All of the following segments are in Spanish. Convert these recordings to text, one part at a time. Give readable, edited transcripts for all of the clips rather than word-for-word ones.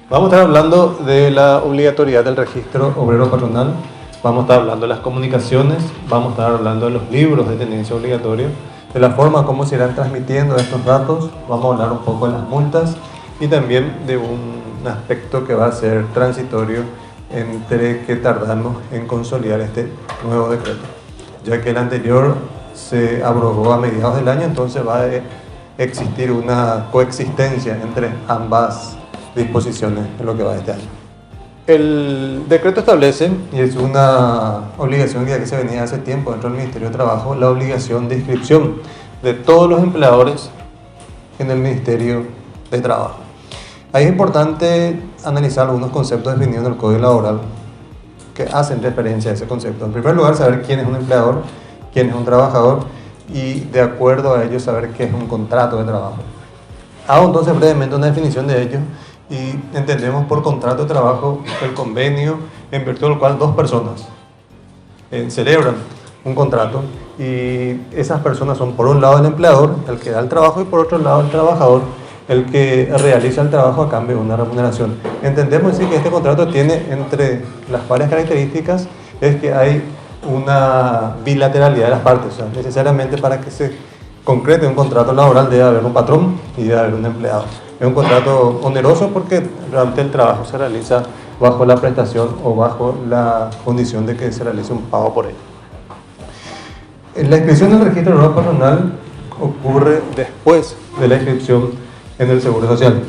Vamos a estar hablando de la obligatoriedad del registro obrero patronal, vamos a estar hablando de las comunicaciones, vamos a estar hablando de los libros de tenencia obligatoria, de la forma como se irán transmitiendo estos datos, vamos a hablar un poco de las multas y también de un aspecto que va a ser transitorio entre que tardamos en consolidar este nuevo decreto, ya que el anterior se abrogó a mediados del año, entonces va a existir una coexistencia entre ambas disposiciones en lo que va de este año. El decreto establece, y es una obligación que se venía hace tiempo dentro del Ministerio de Trabajo, la obligación de inscripción de todos los empleadores en el Ministerio de Trabajo. Ahí es importante analizar algunos conceptos definidos en el Código Laboral que hacen referencia a ese concepto. En primer lugar, saber quién es un empleador, quién es un trabajador y de acuerdo a ello saber qué es un contrato de trabajo. Hago entonces brevemente una definición de ello y entendemos por contrato de trabajo el convenio en virtud del cual dos personas celebran un contrato y esas personas son por un lado el empleador, el que da el trabajo, y por otro lado el trabajador, el que realiza el trabajo a cambio de una remuneración. Entendemos así que este contrato tiene entre las varias características es que hay una bilateralidad de las partes, o sea, necesariamente para que se concrete un contrato laboral debe haber un patrón y debe haber un empleado. Es un contrato oneroso porque realmente el trabajo se realiza bajo la prestación o bajo la condición de que se realice un pago por ello. La inscripción del registro obrero patronal ocurre después de la inscripción en el Seguro Social.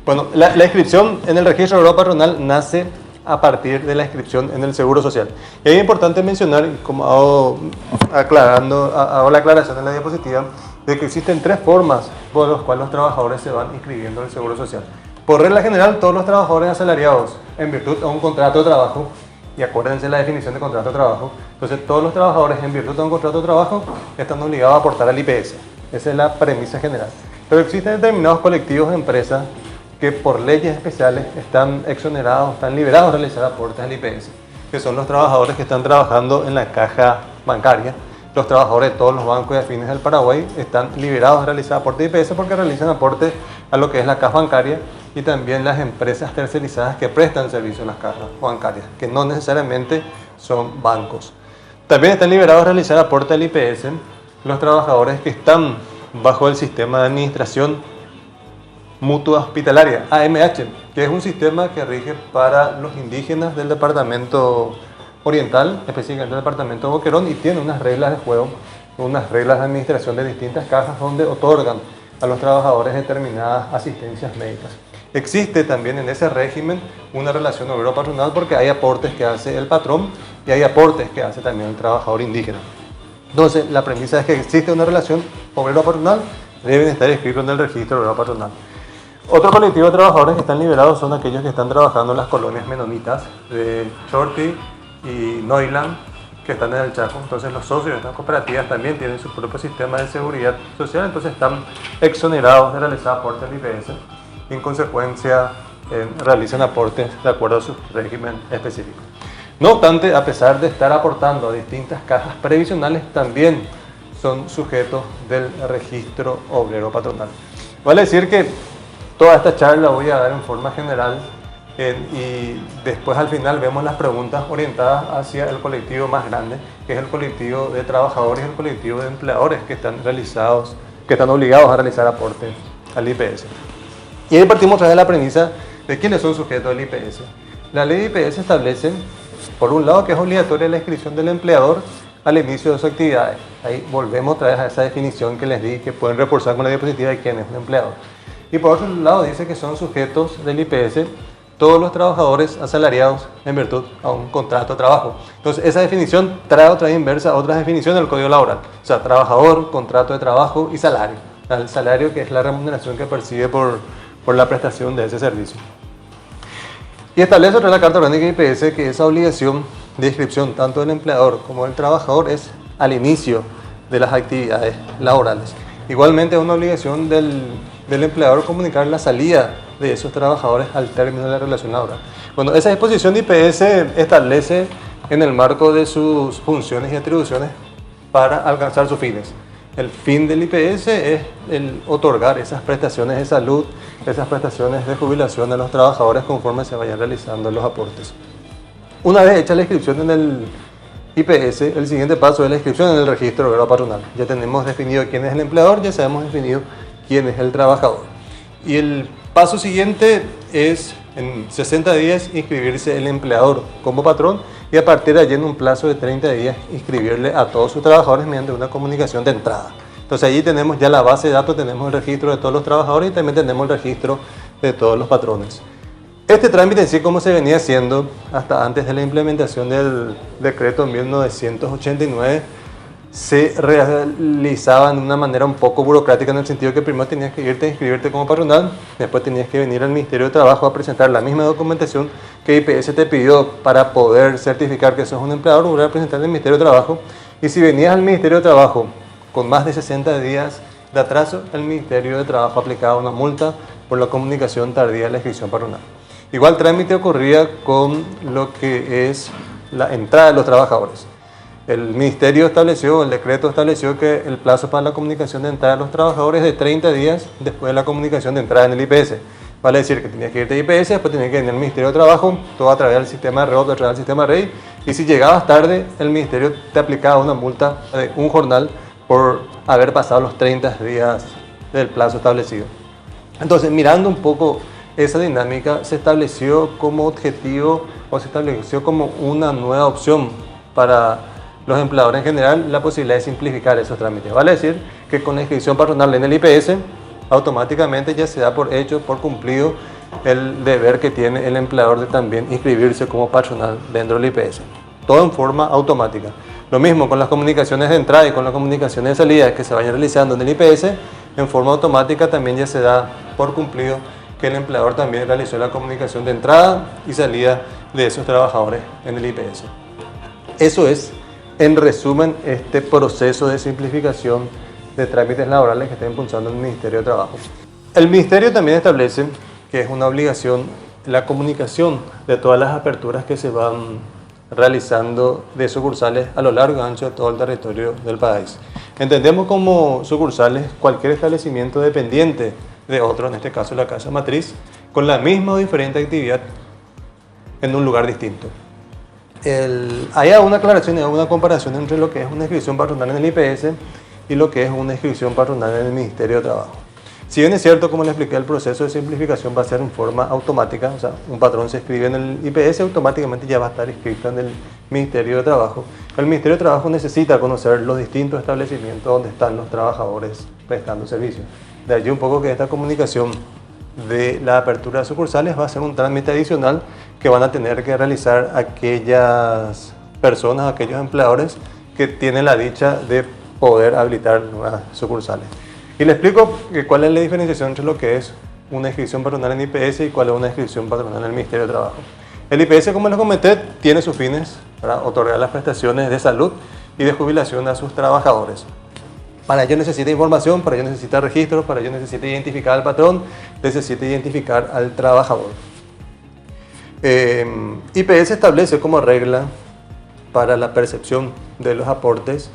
Bueno, la inscripción en el registro obrero patronal nace a partir de la inscripción en el Seguro Social. Y es importante mencionar, como hago la aclaración en la diapositiva, de que existen tres formas por las cuales los trabajadores se van inscribiendo en el Seguro Social. Por regla general, todos los trabajadores asalariados en virtud de un contrato de trabajo, y acuérdense la definición de contrato de trabajo, entonces todos los trabajadores en virtud de un contrato de trabajo están obligados a aportar al IPS. Esa es la premisa general. Pero existen determinados colectivos de empresas que por leyes especiales están exonerados, están liberados de realizar aportes al IPS, que son los trabajadores que están trabajando en la caja bancaria. Los trabajadores de todos los bancos y afines del Paraguay están liberados de realizar aportes de IPS porque realizan aportes a lo que es la caja bancaria y también las empresas tercerizadas que prestan servicio a las cajas bancarias, que no necesariamente son bancos. También están liberados de realizar aportes al IPS los trabajadores que están bajo el sistema de administración mutua hospitalaria, AMH, que es un sistema que rige para los indígenas del departamento oriental, específicamente el departamento de Boquerón, y tiene unas reglas de juego, unas reglas de administración de distintas cajas donde otorgan a los trabajadores determinadas asistencias médicas. Existe también en ese régimen una relación obrero-patronal porque hay aportes que hace el patrón y hay aportes que hace también el trabajador indígena. Entonces, la premisa es que existe una relación obrero-patronal, deben estar inscritos en el registro obrero-patronal. Otro colectivo de trabajadores que están liberados son aquellos que están trabajando en las colonias menonitas de Chorti y Neuland, que están en el Chaco. Entonces los socios de estas cooperativas también tienen su propio sistema de seguridad social, entonces están exonerados de realizar aportes al IPS y en consecuencia realizan aportes de acuerdo a su régimen específico. No obstante, a pesar de estar aportando a distintas cajas previsionales, también son sujetos del registro obrero patronal. Vale decir que toda esta charla voy a dar en forma general y después al final vemos las preguntas orientadas hacia el colectivo más grande, que es el colectivo de trabajadores y el colectivo de empleadores que están obligados a realizar aportes al IPS. Y ahí partimos otra vez de la premisa de quiénes son sujetos del IPS. La ley de IPS establece, por un lado, que es obligatoria la inscripción del empleador al inicio de sus actividades. Ahí volvemos otra vez a esa definición que les di, que pueden reforzar con la diapositiva de quién es un empleador. Y por otro lado dice que son sujetos del IPS todos los trabajadores asalariados en virtud a un contrato de trabajo. Entonces esa definición trae otra inversa, otras definiciones del Código Laboral. O sea, trabajador, contrato de trabajo y salario. El salario que es la remuneración que percibe por la prestación de ese servicio. Y establece otra la Carta Orgánica IPS que esa obligación de inscripción tanto del empleador como del trabajador es al inicio de las actividades laborales. Igualmente es una obligación del empleador comunicar la salida de esos trabajadores al término de la relación laboral. Bueno, esa disposición de IPS establece en el marco de sus funciones y atribuciones para alcanzar sus fines. El fin del IPS es el otorgar esas prestaciones de salud, esas prestaciones de jubilación a los trabajadores conforme se vayan realizando los aportes. Una vez hecha la inscripción en el IPS, el siguiente paso es la inscripción en el registro obrero patronal. Ya tenemos definido quién es el empleador, ya sabemos definido quién es el trabajador. Y el paso siguiente es en 60 días inscribirse el empleador como patrón y a partir de allí en un plazo de 30 días inscribirle a todos sus trabajadores mediante una comunicación de entrada. Entonces allí tenemos ya la base de datos, tenemos el registro de todos los trabajadores y también tenemos el registro de todos los patrones. Este trámite en sí, como se venía haciendo hasta antes de la implementación del decreto 1989, se realizaba de una manera un poco burocrática en el sentido que primero tenías que irte a inscribirte como patronal, después tenías que venir al Ministerio de Trabajo a presentar la misma documentación que IPS te pidió para poder certificar que sos un empleador, volver a presentar al Ministerio de Trabajo, y si venías al Ministerio de Trabajo con más de 60 días de atraso, el Ministerio de Trabajo aplicaba una multa por la comunicación tardía de la inscripción patronal. Igual trámite ocurría con lo que es la entrada de los trabajadores. El Ministerio estableció, el decreto estableció que el plazo para la comunicación de entrada de los trabajadores es de 30 días después de la comunicación de entrada en el IPS. Vale decir que tenías que irte a IPS, después tenías que ir al Ministerio de Trabajo, todo a través del sistema de REOP, a través del sistema REI, y si llegabas tarde, el Ministerio te aplicaba una multa de un jornal por haber pasado los 30 días del plazo establecido. Entonces, mirando un poco esa dinámica, se estableció como objetivo o se estableció como una nueva opción para los empleadores en general la posibilidad de simplificar esos trámites. Vale decir que con la inscripción patronal en el IPS, automáticamente ya se da por hecho, por cumplido, el deber que tiene el empleador de también inscribirse como patronal dentro del IPS. Todo en forma automática. Lo mismo con las comunicaciones de entrada y con las comunicaciones de salida que se vayan realizando en el IPS, en forma automática también ya se da por cumplido que el empleador también realizó la comunicación de entrada y salida de esos trabajadores en el IPS. Eso es, en resumen, este proceso de simplificación de trámites laborales que está impulsando el Ministerio de Trabajo. El Ministerio también establece que es una obligación la comunicación de todas las aperturas que se van realizando de sucursales a lo largo y ancho de todo el territorio del país. Entendemos como sucursales cualquier establecimiento dependiente de otro, en este caso la casa matriz, con la misma o diferente actividad en un lugar distinto. Hay una aclaración y una comparación entre lo que es una inscripción patronal en el IPS y lo que es una inscripción patronal en el Ministerio de Trabajo. Si bien es cierto, como le expliqué, el proceso de simplificación va a ser en forma automática, o sea, un patrón se inscribe en el IPS, automáticamente ya va a estar inscrito en el Ministerio de Trabajo. El Ministerio de Trabajo necesita conocer los distintos establecimientos donde están los trabajadores prestando servicios. De allí un poco que esta comunicación de la apertura de sucursales va a ser un trámite adicional que van a tener que realizar aquellas personas, aquellos empleadores que tienen la dicha de poder habilitar nuevas sucursales. Y le explico cuál es la diferenciación entre lo que es una inscripción patronal en IPS y cuál es una inscripción patronal en el Ministerio de Trabajo. El IPS, como les comenté, tiene sus fines para otorgar las prestaciones de salud y de jubilación a sus trabajadores. Para ello necesita información, para ello necesita registros, para ello necesita identificar al patrón, necesita identificar al trabajador. IPS establece como regla para la percepción de los aportes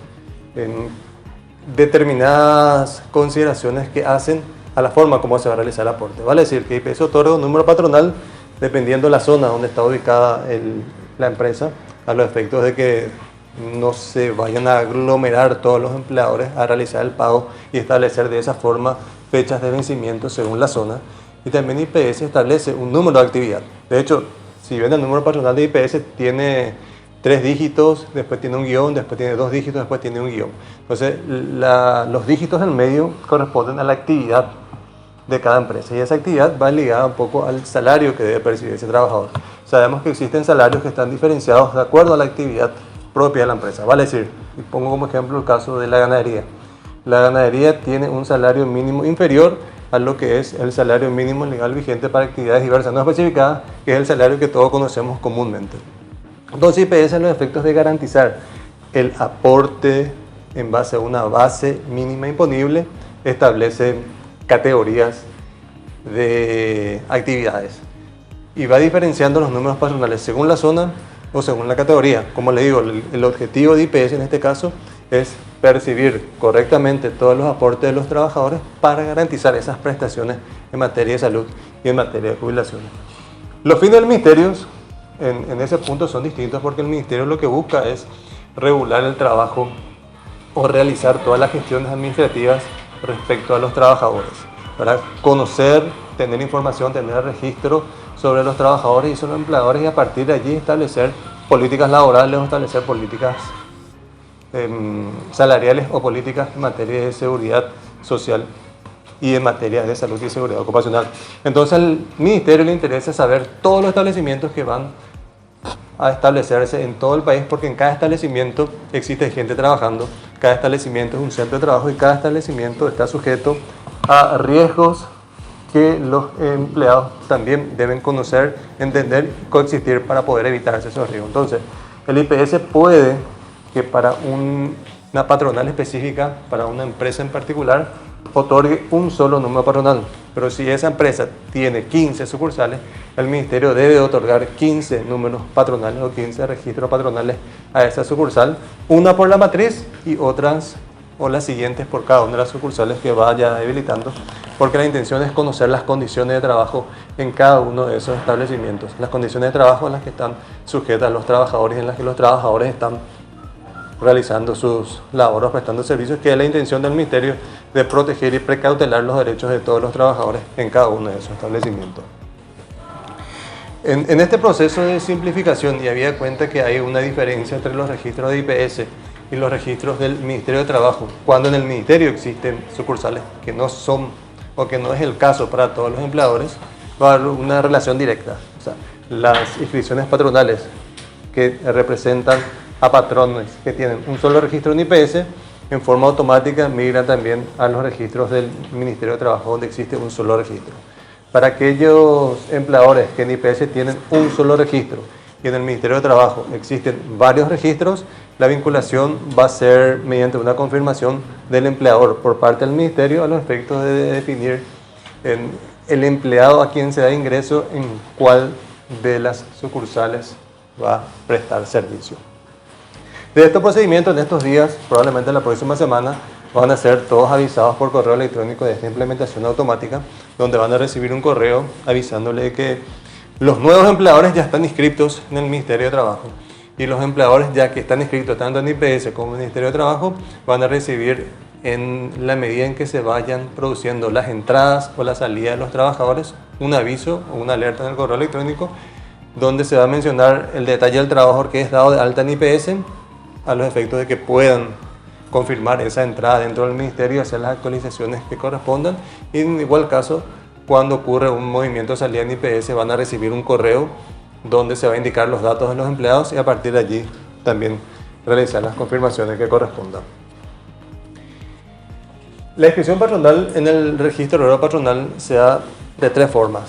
determinadas consideraciones que hacen a la forma como se va a realizar el aporte. Vale decir que IPS otorga un número patronal dependiendo de la zona donde está ubicada la empresa, a los efectos de que no se vayan a aglomerar todos los empleadores a realizar el pago y establecer de esa forma fechas de vencimiento según la zona. Y también IPS establece un número de actividad. De hecho, si ven el número patronal de IPS, tiene 3 dígitos, después tiene un guión, después tiene 2 dígitos, después tiene un guión. Entonces, los dígitos del medio corresponden a la actividad de cada empresa y esa actividad va ligada un poco al salario que debe percibir ese trabajador. Sabemos que existen salarios que están diferenciados de acuerdo a la actividad propia de la empresa. Vale decir, y pongo como ejemplo el caso de la ganadería. La ganadería tiene un salario mínimo inferior a lo que es el salario mínimo legal vigente para actividades diversas no especificadas, que es el salario que todos conocemos comúnmente. Entonces IPS, en los efectos de garantizar el aporte en base a una base mínima imponible, establece categorías de actividades y va diferenciando los números patronales según la zona o según la categoría. Como le digo, el objetivo de IPS en este caso es percibir correctamente todos los aportes de los trabajadores para garantizar esas prestaciones en materia de salud y en materia de jubilaciones. Los fines del ministerio en ese punto son distintos porque el ministerio lo que busca es regular el trabajo o realizar todas las gestiones administrativas respecto a los trabajadores, para conocer, tener información, tener registro sobre los trabajadores y sobre los empleadores y a partir de allí establecer políticas laborales o establecer políticas salariales o políticas en materia de seguridad social y en materia de salud y seguridad ocupacional. Entonces al ministerio le interesa saber todos los establecimientos que van a establecerse en todo el país porque en cada establecimiento existe gente trabajando, cada establecimiento es un centro de trabajo y cada establecimiento está sujeto a riesgos que los empleados también deben conocer, entender y coexistir para poder evitarse esos riesgos. Entonces, el IPS puede que para una patronal específica, para una empresa en particular, otorgue un solo número patronal. Pero si esa empresa tiene 15 sucursales, el ministerio debe otorgar 15 números patronales o 15 registros patronales a esa sucursal, una por la matriz y otras o las siguientes por cada una de las sucursales que vaya habilitando, porque la intención es conocer las condiciones de trabajo en cada uno de esos establecimientos, las condiciones de trabajo en las que están sujetas los trabajadores, en las que los trabajadores están realizando sus labores, prestando servicios, que es la intención del ministerio de proteger y precautelar los derechos de todos los trabajadores en cada uno de esos establecimientos. En este proceso de simplificación, y había cuenta que hay una diferencia entre los registros de IPS y los registros del Ministerio de Trabajo, cuando en el Ministerio existen sucursales que no son o que no es el caso para todos los empleadores, va a haber una relación directa. O sea, las inscripciones patronales que representan a patrones que tienen un solo registro en IPS, en forma automática migran también a los registros del Ministerio de Trabajo donde existe un solo registro. Para aquellos empleadores que en IPS tienen un solo registro y en el Ministerio de Trabajo existen varios registros, la vinculación va a ser mediante una confirmación del empleador por parte del Ministerio a los efectos de definir el empleado a quien se da ingreso en cuál de las sucursales va a prestar servicio. De estos procedimientos, en estos días, probablemente la próxima semana, van a ser todos avisados por correo electrónico de esta implementación automática, donde van a recibir un correo avisándole que los nuevos empleadores ya están inscritos en el Ministerio de Trabajo y los empleadores ya que están inscritos tanto en IPS como en el Ministerio de Trabajo van a recibir en la medida en que se vayan produciendo las entradas o la salida de los trabajadores un aviso o una alerta en el correo electrónico donde se va a mencionar el detalle del trabajador que es dado de alta en IPS a los efectos de que puedan confirmar esa entrada dentro del ministerio y hacer las actualizaciones que correspondan. Y en igual caso, cuando ocurre un movimiento de salida en IPS, van a recibir un correo donde se va a indicar los datos de los empleados y a partir de allí también realizar las confirmaciones que correspondan. La inscripción patronal en el registro obrero patronal se da de tres formas.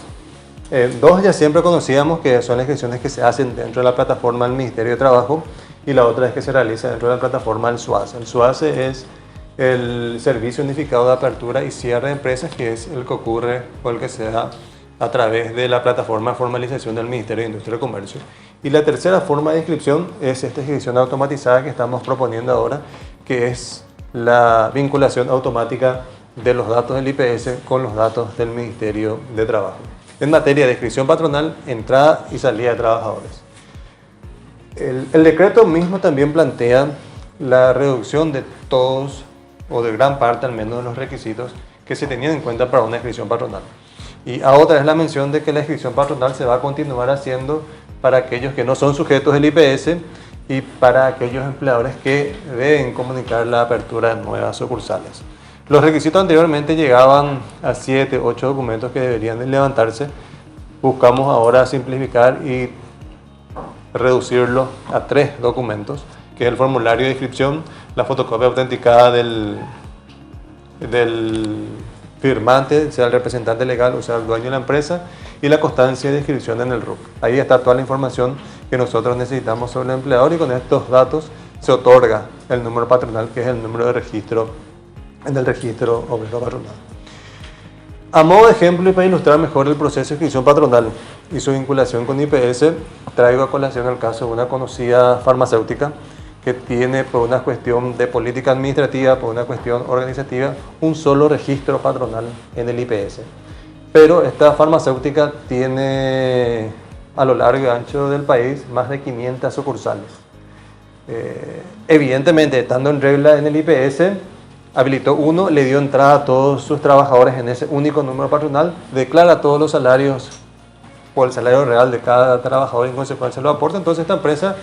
Dos ya siempre conocíamos que son las inscripciones que se hacen dentro de la plataforma del Ministerio de Trabajo y la otra es que se realiza dentro de la plataforma del SUACE. El SUACE es el Servicio Unificado de Apertura y Cierre de Empresas, que es el que ocurre o el que se da a través de la plataforma de formalización del Ministerio de Industria y Comercio. Y la tercera forma de inscripción es esta inscripción automatizada que estamos proponiendo ahora, que es la vinculación automática de los datos del IPS con los datos del Ministerio de Trabajo. En materia de inscripción patronal, entrada y salida de trabajadores. El decreto mismo también plantea la reducción de todos o de gran parte al menos de los requisitos que se tenían en cuenta para una inscripción patronal. Y a otra es la mención de que la inscripción patronal se va a continuar haciendo para aquellos que no son sujetos del IPS y para aquellos empleadores que deben comunicar la apertura de nuevas sucursales. Los requisitos anteriormente llegaban a 7, 8 documentos que deberían levantarse. Buscamos ahora simplificar y reducirlo a 3 documentos, que es el formulario de inscripción, la fotocopia autenticada del firmante, sea el representante legal o sea el dueño de la empresa, y la constancia de inscripción en el RUC. Ahí está toda la información que nosotros necesitamos sobre el empleador y con estos datos se otorga el número patronal, que es el número de registro en el registro obrero patronal. A modo de ejemplo y para ilustrar mejor el proceso de inscripción patronal y su vinculación con IPS, traigo a colación el caso de una conocida farmacéutica que tiene, por una cuestión de política administrativa, por una cuestión organizativa, un solo registro patronal en el IPS. Pero esta farmacéutica tiene a lo largo y ancho del país más de 500 sucursales. Evidentemente, estando en regla en el IPS, habilitó uno, le dio entrada a todos sus trabajadores en ese único número patronal, declara todos los salarios o el salario real de cada trabajador y en consecuencia lo aporta. Entonces esta empresa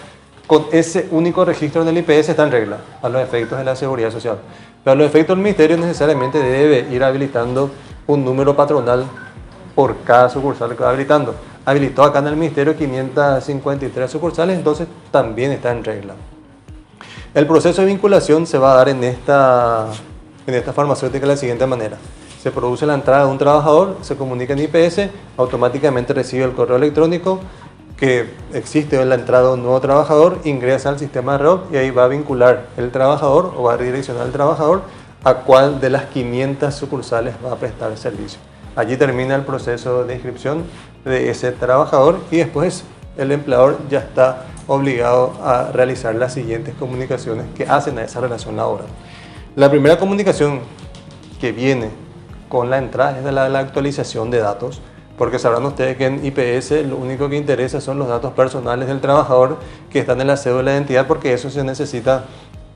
con ese único registro en el IPS está en regla a los efectos de la seguridad social. Pero a los efectos del ministerio necesariamente debe ir habilitando un número patronal por cada sucursal que va habilitando. Habilitó acá en el ministerio 553 sucursales, entonces también está en regla. El proceso de vinculación se va a dar en esta farmacéutica de la siguiente manera. Se produce la entrada de un trabajador, se comunica en IPS, automáticamente recibe el correo electrónico que existe en la entrada de un nuevo trabajador, ingresa al sistema de ROC y ahí va a vincular el trabajador o va a redireccionar al trabajador a cuál de las 500 sucursales va a prestar el servicio. Allí termina el proceso de inscripción de ese trabajador y después el empleador ya está obligado a realizar las siguientes comunicaciones que hacen a esa relación laboral. La primera comunicación que viene con la entrada es de la actualización de datos, porque sabrán ustedes que en IPS lo único que interesa son los datos personales del trabajador que están en la cédula de identidad, porque eso se necesita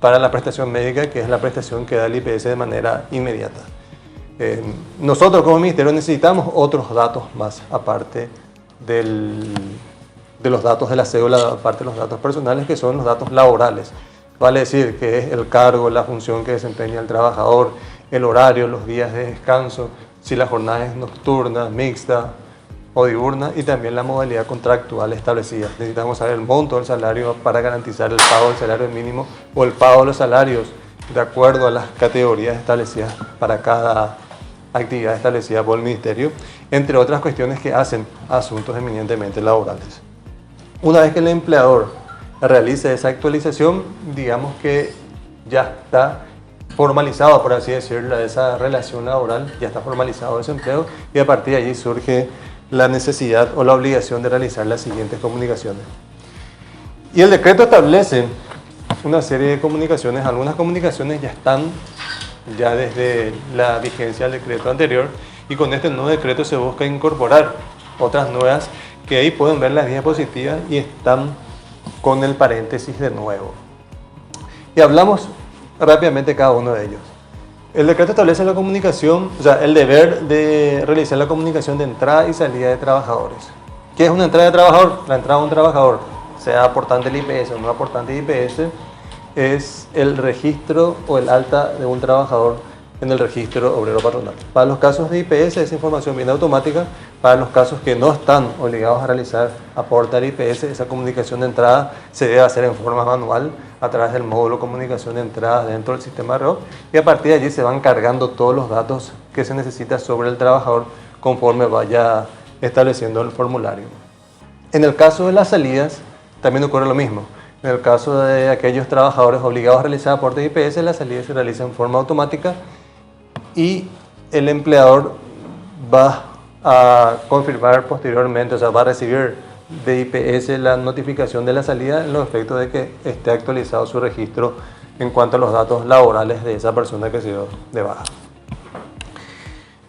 para la prestación médica, que es la prestación que da el IPS de manera inmediata. Nosotros como ministerio necesitamos otros datos más, aparte de los datos de la cédula, aparte de los datos personales, que son los datos laborales. Vale decir que es el cargo, la función que desempeña el trabajador, el horario, los días de descanso, si la jornada es nocturna, mixta o diurna, y también la modalidad contractual establecida. Necesitamos saber el monto del salario para garantizar el pago del salario mínimo o el pago de los salarios de acuerdo a las categorías establecidas para cada actividad establecida por el ministerio, entre otras cuestiones que hacen asuntos eminentemente laborales. Una vez que el empleador realice esa actualización, digamos que ya está formalizado, por así decirlo, esa relación laboral, ya está formalizado ese empleo y a partir de allí surge la necesidad o la obligación de realizar las siguientes comunicaciones. Y el decreto establece una serie de comunicaciones, algunas comunicaciones ya están desde la vigencia del decreto anterior y con este nuevo decreto se busca incorporar otras nuevas que ahí pueden ver las diapositivas y están con el paréntesis de nuevo. Y hablamos rápidamente cada uno de ellos. El decreto establece la comunicación, o sea, el deber de realizar la comunicación de entrada y salida de trabajadores. ¿Qué es una entrada de trabajador? La entrada de un trabajador, sea aportante del IPS o no aportante del IPS, es el registro o el alta de un trabajador en el registro obrero patronal. Para los casos de IPS esa información viene automática, para los casos que no están obligados a realizar aporte al IPS, esa comunicación de entrada se debe hacer en forma manual a través del módulo comunicación de entrada dentro del sistema ROC y a partir de allí se van cargando todos los datos que se necesita sobre el trabajador conforme vaya estableciendo el formulario. En el caso de las salidas también ocurre lo mismo. En el caso de aquellos trabajadores obligados a realizar aporte de IPS, la salida se realiza en forma automática y el empleador va a confirmar posteriormente, o sea, va a recibir de IPS la notificación de la salida en los efectos de que esté actualizado su registro en cuanto a los datos laborales de esa persona que se dio de baja.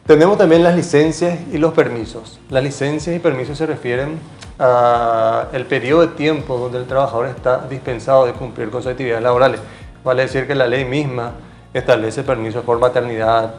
Tenemos también las licencias y los permisos. Las licencias y permisos se refieren al periodo de tiempo donde el trabajador está dispensado de cumplir con sus actividades laborales. Vale decir que la ley misma establece permisos por maternidad,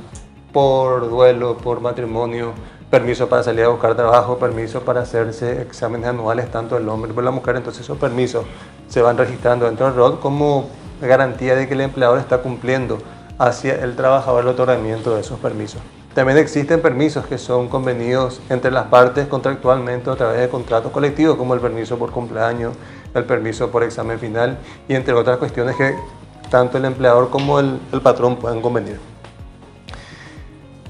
por duelo, por matrimonio, permiso para salir a buscar trabajo, permiso para hacerse exámenes anuales tanto el hombre como la mujer. Entonces esos permisos se van registrando dentro del ROC como garantía de que el empleador está cumpliendo hacia el trabajador el otorgamiento de esos permisos. También existen permisos que son convenidos entre las partes contractualmente a través de contratos colectivos, como el permiso por cumpleaños, el permiso por examen final y entre otras cuestiones que tanto el empleador como el patrón pueden convenir.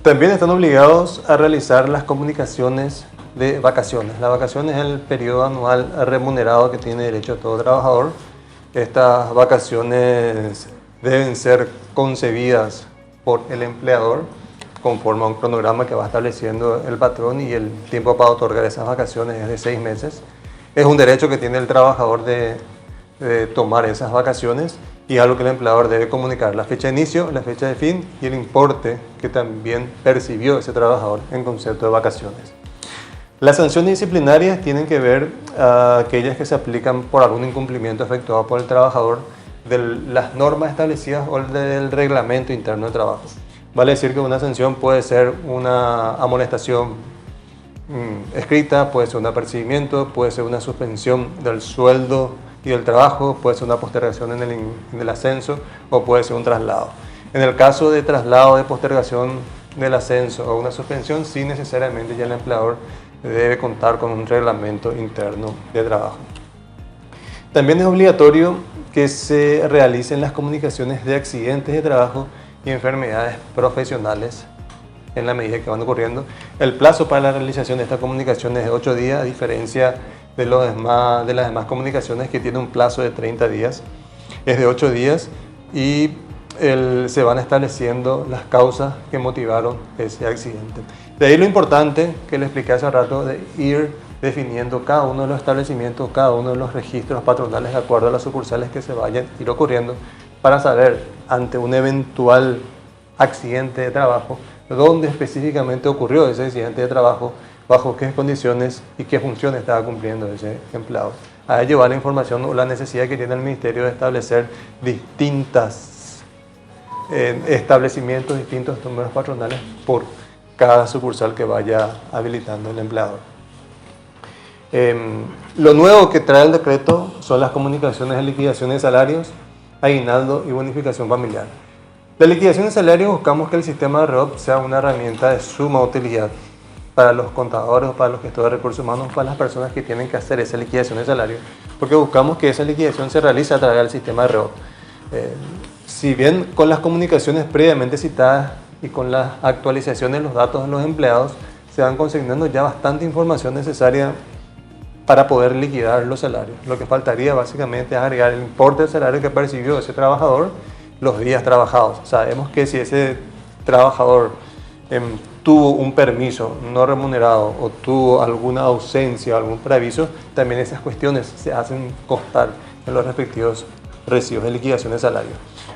También están obligados a realizar las comunicaciones de vacaciones. La vacación es el periodo anual remunerado que tiene derecho todo trabajador. Estas vacaciones deben ser concebidas por el empleador conforme a un cronograma que va estableciendo el patrón y el tiempo para otorgar esas vacaciones es de 6 meses. Es un derecho que tiene el trabajador de tomar esas vacaciones, y algo que el empleador debe comunicar: la fecha de inicio, la fecha de fin y el importe que también percibió ese trabajador en concepto de vacaciones. Las sanciones disciplinarias tienen que ver aquellas que se aplican por algún incumplimiento efectuado por el trabajador de las normas establecidas o del reglamento interno de trabajo. Vale decir que una sanción puede ser una amonestación escrita, puede ser un apercibimiento, puede ser una suspensión del sueldo y del trabajo, puede ser una postergación en el ascenso o puede ser un traslado. En el caso de traslado, de postergación del ascenso o una suspensión, sí necesariamente ya el empleador debe contar con un reglamento interno de trabajo. También es obligatorio que se realicen las comunicaciones de accidentes de trabajo y enfermedades profesionales en la medida que van ocurriendo. El plazo para la realización de estas comunicaciones es de 8 días, a diferencia de las demás comunicaciones que tienen un plazo de 30 días. Es de 8 días y se van estableciendo las causas que motivaron ese accidente. De ahí lo importante que le expliqué hace rato de ir definiendo cada uno de los establecimientos, cada uno de los registros patronales de acuerdo a las sucursales que se vayan a ir ocurriendo, para saber ante un eventual accidente de trabajo dónde específicamente ocurrió ese accidente de trabajo, bajo qué condiciones y qué funciones estaba cumpliendo ese empleado. A ello va la información o la necesidad que tiene el Ministerio de establecer distintos establecimientos, distintos números patronales por cada sucursal que vaya habilitando el empleador. Lo nuevo que trae el decreto son las comunicaciones de liquidación de salarios, aguinaldo y bonificación familiar. La liquidación de salarios buscamos que el sistema de REOP sea una herramienta de suma utilidad para los contadores, para los gestores de recursos humanos, para las personas que tienen que hacer esa liquidación de salario, porque buscamos que esa liquidación se realice a través del sistema de REOP. Si bien con las comunicaciones previamente citadas y con la actualización de los datos de los empleados, se van consignando ya bastante información necesaria para poder liquidar los salarios. Lo que faltaría básicamente es agregar el importe del salario que percibió ese trabajador, los días trabajados. Sabemos que si ese trabajador tuvo un permiso no remunerado o tuvo alguna ausencia o algún preaviso, también esas cuestiones se hacen constar en los respectivos recibos de liquidación de salario.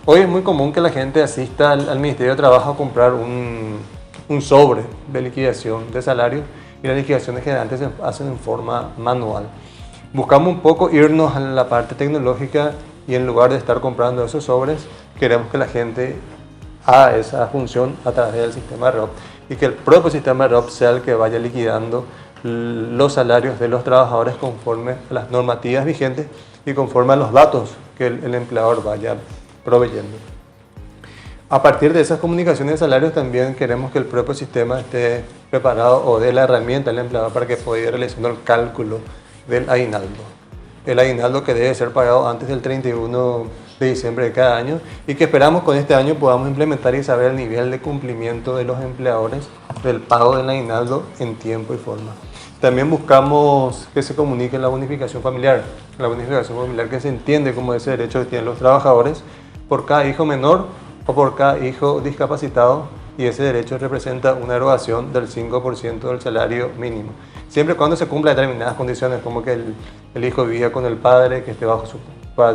Hoy es muy común que la gente asista al Ministerio de Trabajo a comprar un sobre de liquidación de salario, y las liquidaciones generalmente se hacen en forma manual. Buscamos un poco irnos a la parte tecnológica y en lugar de estar comprando esos sobres, queremos que la gente haga esa función a través del sistema REOP y que el propio sistema REOP sea el que vaya liquidando los salarios de los trabajadores conforme a las normativas vigentes y conforme a los datos que el empleador vaya proveyendo. A partir de esas comunicaciones de salarios también queremos que el propio sistema esté preparado o dé la herramienta al empleador para que pueda ir realizando el cálculo del aguinaldo. El aguinaldo que debe ser pagado antes del 31 de diciembre de cada año y que esperamos con este año podamos implementar y saber el nivel de cumplimiento de los empleadores del pago del aguinaldo en tiempo y forma. También buscamos que se comunique la bonificación familiar que se entiende como ese derecho que tienen los trabajadores por cada hijo menor o por cada hijo discapacitado, y ese derecho representa una erogación del 5% del salario mínimo, siempre cuando se cumplan determinadas condiciones, como que el hijo viva con el padre, que esté bajo su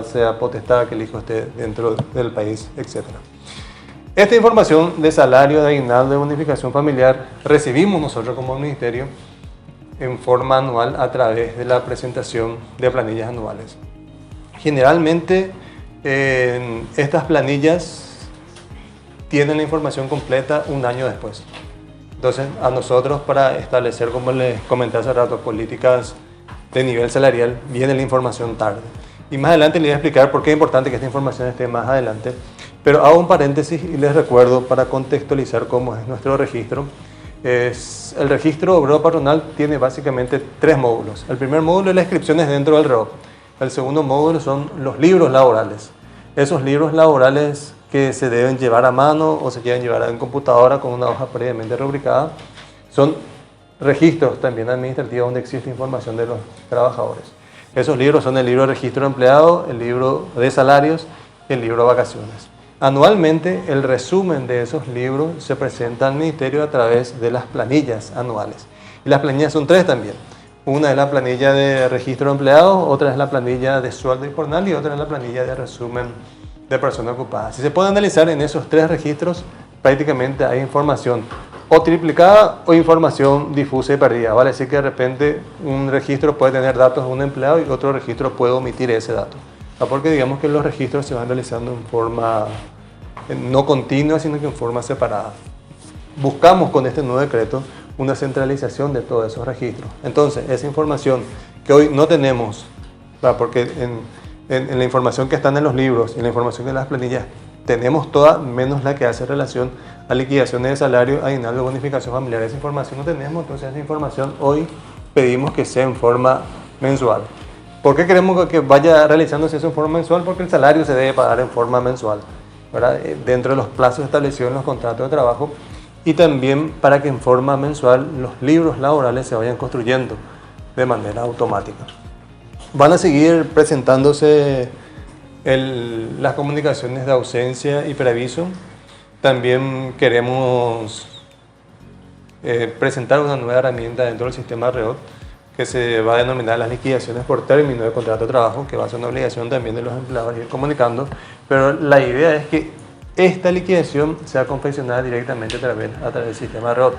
sea potestad, que el hijo esté dentro del país, etc. Esta información de salario, de aguinaldo, de bonificación familiar, recibimos nosotros como ministerio en forma anual a través de la presentación de planillas anuales. Generalmente estas planillas tienen la información completa un año después. Entonces, a nosotros para establecer, como les comenté hace rato, políticas de nivel salarial, viene la información tarde. Y más adelante les voy a explicar por qué es importante que esta información esté más adelante. Pero hago un paréntesis y les recuerdo para contextualizar cómo es nuestro registro. El registro obrero patronal tiene básicamente 3 módulos. El primer módulo es las inscripciones dentro del REOP. El segundo módulo son los libros laborales. Esos libros laborales que se deben llevar a mano o se quieren llevar en computadora con una hoja previamente rubricada, son registros también administrativos donde existe información de los trabajadores. Esos libros son el libro de registro de empleado, el libro de salarios y el libro de vacaciones. Anualmente el resumen de esos libros se presenta al ministerio a través de las planillas anuales. Y las planillas son 3 también. Una es la planilla de registro de empleados, otra es la planilla de sueldo y jornal y otra es la planilla de resumen de personas ocupadas. Si se puede analizar en esos tres registros, prácticamente hay información o triplicada o información difusa y perdida. Vale decir que de repente un registro puede tener datos de un empleado y otro registro puede omitir ese dato. Porque digamos que los registros se van realizando en forma no continua, sino que en forma separada. Buscamos con este nuevo decreto una centralización de todos esos registros. Entonces, esa información que hoy no tenemos, porque en la información que están en los libros y en la información de las planillas, tenemos toda menos la que hace relación a liquidaciones de salario, aguinaldo, bonificación familiar. Esa información no tenemos, entonces esa información hoy pedimos que sea en forma mensual. ¿Por qué queremos que vaya realizándose eso en forma mensual? Porque el salario se debe pagar en forma mensual, ¿verdad? Dentro de los plazos establecidos en los contratos de trabajo, y también para que en forma mensual los libros laborales se vayan construyendo de manera automática. Van a seguir presentándose las comunicaciones de ausencia y preaviso. También queremos presentar una nueva herramienta dentro del sistema REOT que se va a denominar las liquidaciones por término de contrato de trabajo, que va a ser una obligación también de los empleadores ir comunicando, pero la idea es que esta liquidación sea confeccionada directamente a través del sistema REOT,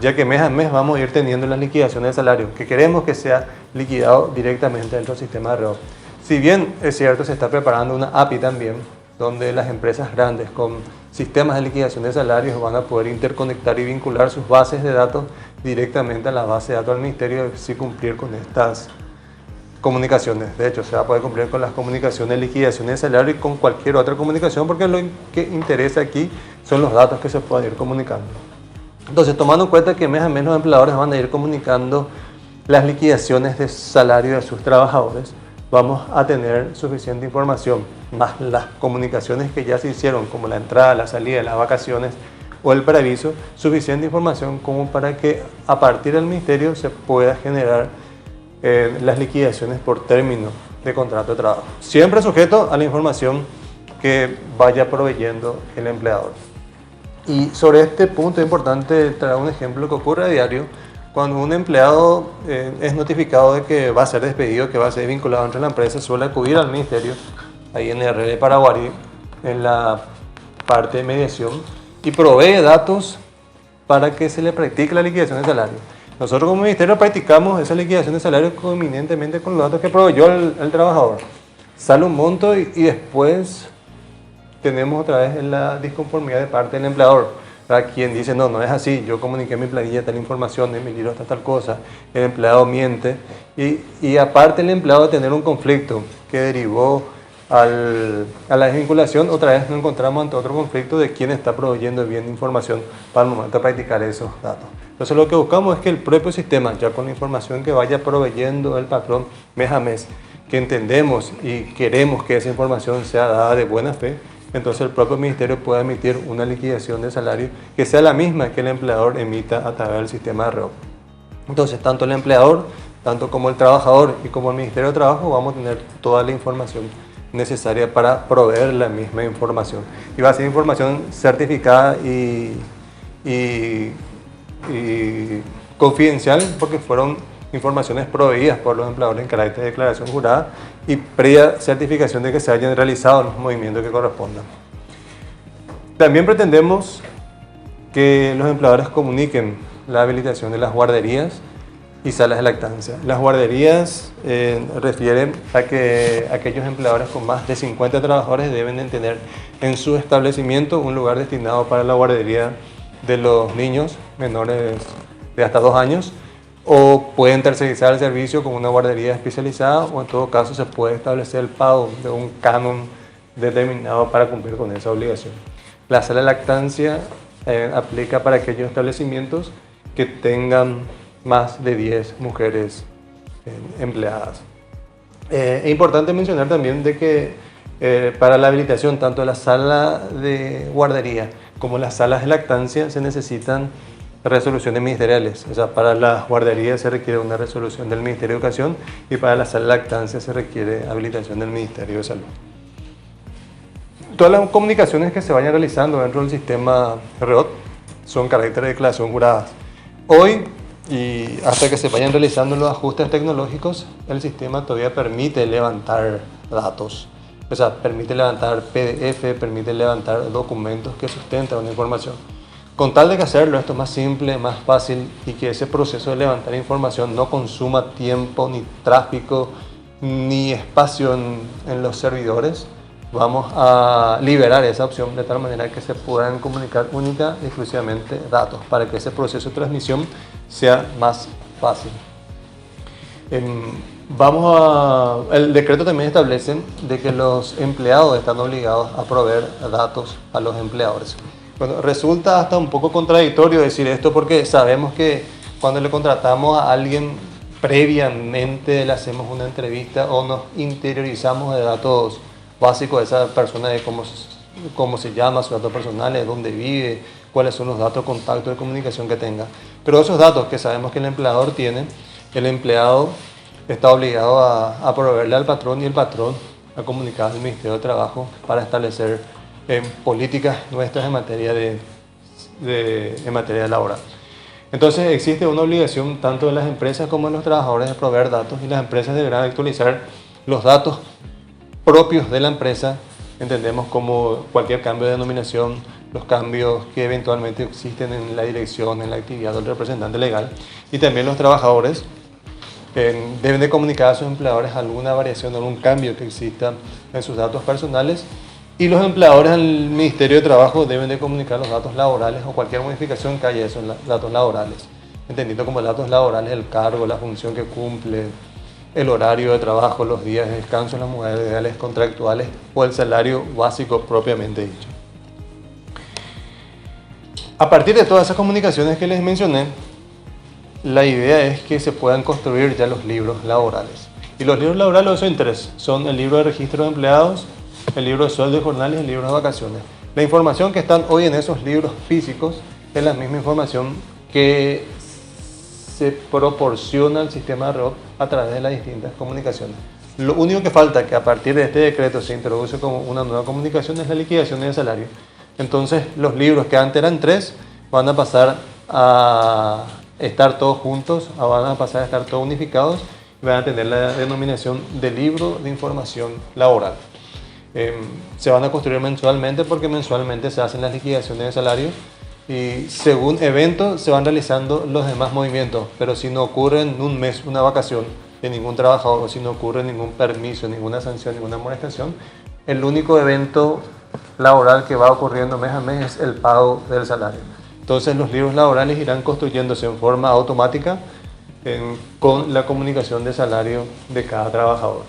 ya que mes a mes vamos a ir teniendo las liquidaciones de salario, que queremos que sea liquidado directamente dentro del sistema REOT. Si bien es cierto, se está preparando una API también, donde las empresas grandes con sistemas de liquidación de salarios van a poder interconectar y vincular sus bases de datos directamente a la base de datos del Ministerio, y cumplir con estas comunicaciones. De hecho, se va a poder cumplir con las comunicaciones de liquidación de salario y con cualquier otra comunicación, porque lo que interesa aquí son los datos que se pueden ir comunicando. Entonces, tomando en cuenta que mes a mes los empleadores van a ir comunicando las liquidaciones de salario de sus trabajadores, vamos a tener suficiente información, más las comunicaciones que ya se hicieron, como la entrada, la salida, las vacaciones o el preaviso, suficiente información como para que a partir del Ministerio se pueda generar las liquidaciones por término de contrato de trabajo. Siempre sujeto a la información que vaya proveyendo el empleador. Y sobre este punto es importante traer un ejemplo que ocurre a diario. Cuando un empleado es notificado de que va a ser despedido, que va a ser vinculado entre la empresa, suele acudir al Ministerio, ahí en el RL Paraguay, en la parte de mediación, y provee datos para que se le practique la liquidación de salario. Nosotros como Ministerio practicamos esa liquidación de salario convenientemente con los datos que proveyó el trabajador. Sale un monto y después tenemos otra vez la disconformidad de parte del empleador. Para quien dice, no, no es así, yo comuniqué en mi planilla tal información, en mi libro está tal cosa, el empleado miente. Y aparte el empleado de tener un conflicto que derivó a la desvinculación, otra vez nos encontramos ante otro conflicto de quién está proveyendo bien información para el momento de practicar esos datos. Entonces lo que buscamos es que el propio sistema, ya con la información que vaya proveyendo el patrón mes a mes, que entendemos y queremos que esa información sea dada de buena fe, entonces el propio Ministerio pueda emitir una liquidación de salario que sea la misma que el empleador emita a través del sistema de REOP. Entonces tanto el empleador, tanto como el trabajador y como el Ministerio de Trabajo vamos a tener toda la información necesaria para proveer la misma información. Y va a ser información certificada y confidencial, porque fueron informaciones proveídas por los empleadores en carácter de declaración jurada y previa certificación de que se hayan realizado los movimientos que correspondan. También pretendemos que los empleadores comuniquen la habilitación de las guarderías y salas de lactancia. Las guarderías refieren a que aquellos empleadores con más de 50 trabajadores deben de tener en su establecimiento un lugar destinado para la guardería de los niños menores de hasta 2 años, o pueden tercerizar el servicio con una guardería especializada, o en todo caso se puede establecer el pago de un canon determinado para cumplir con esa obligación. La sala de lactancia aplica para aquellos establecimientos que tengan más de 10 mujeres empleadas. Es importante mencionar también de que para la habilitación tanto de la sala de guardería como las salas de lactancia se necesitan resoluciones ministeriales. O sea, para las guarderías se requiere una resolución del Ministerio de Educación y para la sala de lactancia se requiere habilitación del Ministerio de Salud. Todas las comunicaciones que se vayan realizando dentro del sistema REOT son carácter de declaración juradas. Hoy y hasta que se vayan realizando los ajustes tecnológicos, el sistema todavía permite levantar datos. O sea, permite levantar PDF, permite levantar documentos que sustentan una información. Con tal de que hacerlo esto más simple, más fácil y que ese proceso de levantar información no consuma tiempo, ni tráfico, ni espacio en los servidores, vamos a liberar esa opción de tal manera que se puedan comunicar única y exclusivamente datos para que ese proceso de transmisión sea más fácil. El decreto también establece de que los empleados están obligados a proveer datos a los empleadores. Bueno, resulta hasta un poco contradictorio decir esto porque sabemos que cuando le contratamos a alguien previamente le hacemos una entrevista o nos interiorizamos de datos básicos de esa persona, de cómo se llama, sus datos personales, dónde vive, cuáles son los datos, contactos de comunicación que tenga. Pero esos datos que sabemos que el empleador tiene, el empleado está obligado a proveerle al patrón y el patrón a comunicar al Ministerio de Trabajo para establecer políticas nuestras en materia en materia laboral. Entonces existe una obligación tanto de las empresas como de los trabajadores de proveer datos y las empresas deberán actualizar los datos propios de la empresa. Entendemos como cualquier cambio de denominación, los cambios que eventualmente existen en la dirección, en la actividad del representante legal, y también los trabajadores deben de comunicar a sus empleadores alguna variación, algún cambio que exista en sus datos personales, y los empleadores al Ministerio de Trabajo deben de comunicar los datos laborales o cualquier modificación que haya en los datos laborales, entendiendo como datos laborales el cargo, la función que cumple, el horario de trabajo, los días de descanso, las modalidades contractuales o el salario básico propiamente dicho. A partir de todas esas comunicaciones que les mencioné, la idea es que se puedan construir ya los libros laborales. Y los libros laborales son tres. Son el libro de registro de empleados, el libro de sueldo y jornales y el libro de vacaciones. La información que están hoy en esos libros físicos es la misma información que se proporciona al sistema de REOP a través de las distintas comunicaciones. Lo único que falta que a partir de este decreto se introduce como una nueva comunicación es la liquidación del salario. Entonces los libros que antes eran tres van a pasar a estar todos juntos, van a pasar a estar todos unificados y van a tener la denominación de libro de información laboral. Se van a construir mensualmente porque mensualmente se hacen las liquidaciones de salario y según evento se van realizando los demás movimientos, pero si no ocurre en un mes una vacación de ningún trabajador o si no ocurre ningún permiso, ninguna sanción, ninguna amonestación, el único evento laboral que va ocurriendo mes a mes es el pago del salario. Entonces los libros laborales irán construyéndose en forma automática con la comunicación de salario de cada trabajador.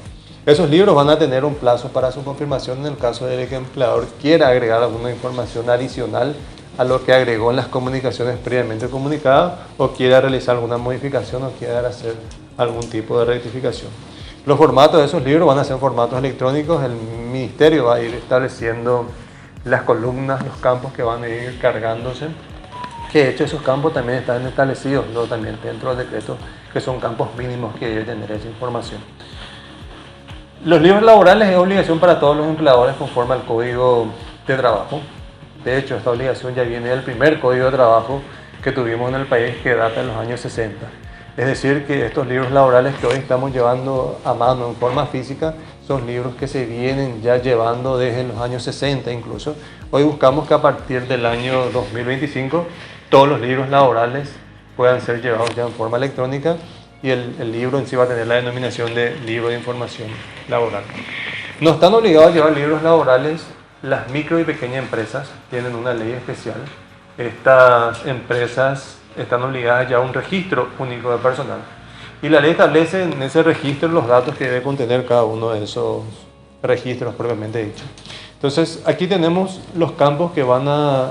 Esos libros van a tener un plazo para su confirmación en el caso de que el empleador quiera agregar alguna información adicional a lo que agregó en las comunicaciones previamente comunicadas o quiera realizar alguna modificación o quiera hacer algún tipo de rectificación. Los formatos de esos libros van a ser formatos electrónicos. El ministerio va a ir estableciendo las columnas, los campos que van a ir cargándose, que de hecho esos campos también están establecidos luego también dentro del decreto, que son campos mínimos que debe tener esa información. Los libros laborales es obligación para todos los empleadores conforme al Código de Trabajo. De hecho, esta obligación ya viene del primer Código de Trabajo que tuvimos en el país, que data de los años 60. Es decir, que estos libros laborales que hoy estamos llevando a mano en forma física son libros que se vienen ya llevando desde los años 60 incluso. Hoy buscamos que a partir del año 2025 todos los libros laborales puedan ser llevados ya en forma electrónica y el libro en sí va a tener la denominación de libro de información laboral. No están obligados a llevar libros laborales las micro y pequeñas empresas, tienen una ley especial. Estas empresas están obligadas ya a un registro único de personal y la ley establece en ese registro los datos que debe contener cada uno de esos registros propiamente dicho. Entonces aquí tenemos los campos que van a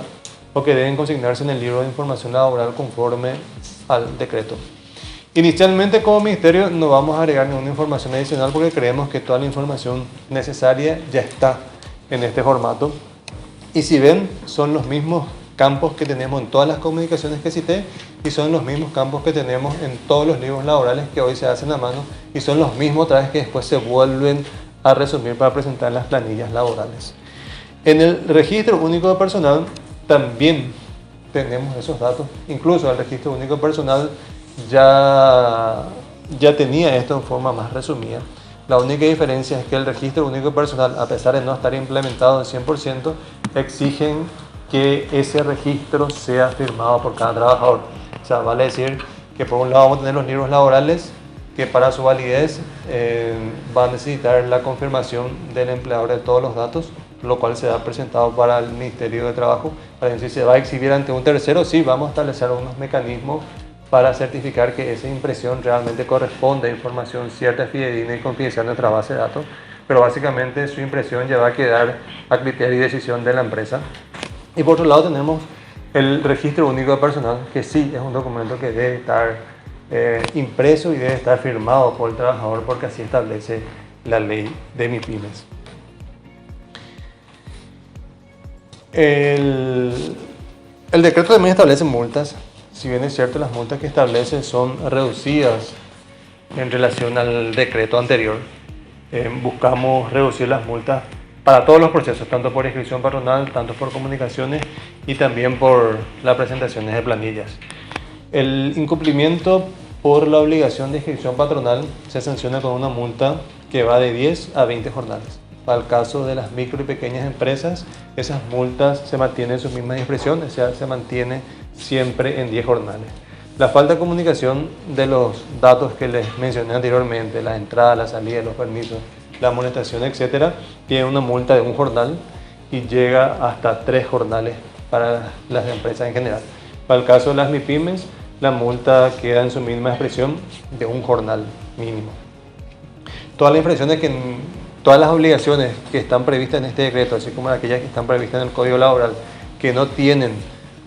o que deben consignarse en el libro de información laboral conforme al decreto. Inicialmente como ministerio no vamos a agregar ninguna información adicional porque creemos que toda la información necesaria ya está en este formato y si ven son los mismos campos que tenemos en todas las comunicaciones que cité y son los mismos campos que tenemos en todos los libros laborales que hoy se hacen a mano y son los mismos otra vez que después se vuelven a resumir para presentar las planillas laborales. En el registro único de personal también tenemos esos datos, incluso el registro único de personal ya tenía esto en forma más resumida. La única diferencia es que el registro único personal, a pesar de no estar implementado al 100%, exigen que ese registro sea firmado por cada trabajador. O sea, vale decir que por un lado vamos a tener los libros laborales, que para su validez va a necesitar la confirmación del empleador de todos los datos, lo cual será presentado para el Ministerio de Trabajo. Para decir si se va a exhibir ante un tercero, sí, vamos a establecer unos mecanismos para certificar que esa impresión realmente corresponde a información cierta, fidedigna y confidencial de nuestra base de datos, pero básicamente su impresión ya va a quedar a criterio y decisión de la empresa. Y por otro lado tenemos el registro único de personal, que sí es un documento que debe estar impreso y debe estar firmado por el trabajador, porque así establece la ley de MIPYMES. El decreto también establece multas. Si bien es cierto, las multas que establece son reducidas en relación al decreto anterior, buscamos reducir las multas para todos los procesos, tanto por inscripción patronal, tanto por comunicaciones y también por las presentaciones de planillas. El incumplimiento por la obligación de inscripción patronal se sanciona con una multa que va de 10 a 20 jornales. Para el caso de las micro y pequeñas empresas, esas multas se mantienen en su misma expresión, o sea, se mantiene siempre en 10 jornales. La falta de comunicación de los datos que les mencioné anteriormente, la entrada, la salida, los permisos, la amonestación, etc., tiene una multa de 1 jornal y llega hasta 3 jornales para las empresas en general. Para el caso de las MIPYMES, la multa queda en su misma expresión de 1 jornal mínimo. Todas las obligaciones que están previstas en este decreto, así como aquellas que están previstas en el Código Laboral, que no tienen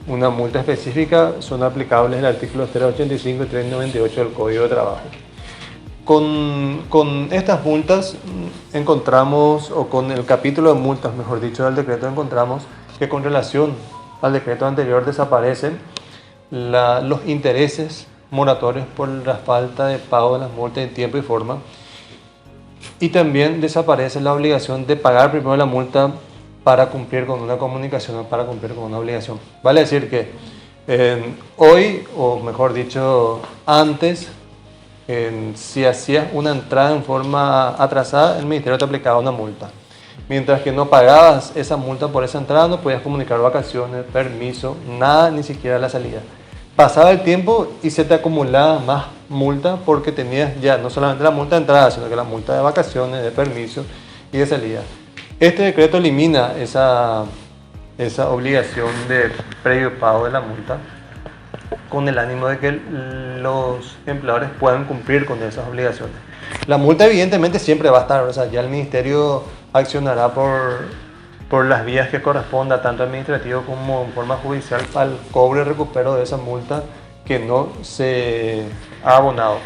una multa específica, son aplicables el artículo 385 y 398 del Código de Trabajo. Con estas multas encontramos, o con el capítulo de multas, mejor dicho, del decreto, encontramos que con relación al decreto anterior desaparecen los intereses moratorios por la falta de pago de las multas en tiempo y forma, y también desaparece la obligación de pagar primero la multa para cumplir con una comunicación o para cumplir con una obligación. Vale decir que hoy, o mejor dicho, antes, si hacías una entrada en forma atrasada, el ministerio te aplicaba una multa. Mientras que no pagabas esa multa por esa entrada, no podías comunicar vacaciones, permiso, nada, ni siquiera la salida. Pasaba el tiempo y se te acumulaba más multa porque tenías ya no solamente la multa de entrada, sino que la multa de vacaciones, de permiso y de salida. Este decreto elimina esa obligación de previo pago de la multa, con el ánimo de que los empleadores puedan cumplir con esas obligaciones. La multa evidentemente siempre va a estar, o sea, ya el ministerio accionará por las vías que corresponda, tanto administrativo como en forma judicial, para el cobro y recupero de esa multa que no se ha abonado.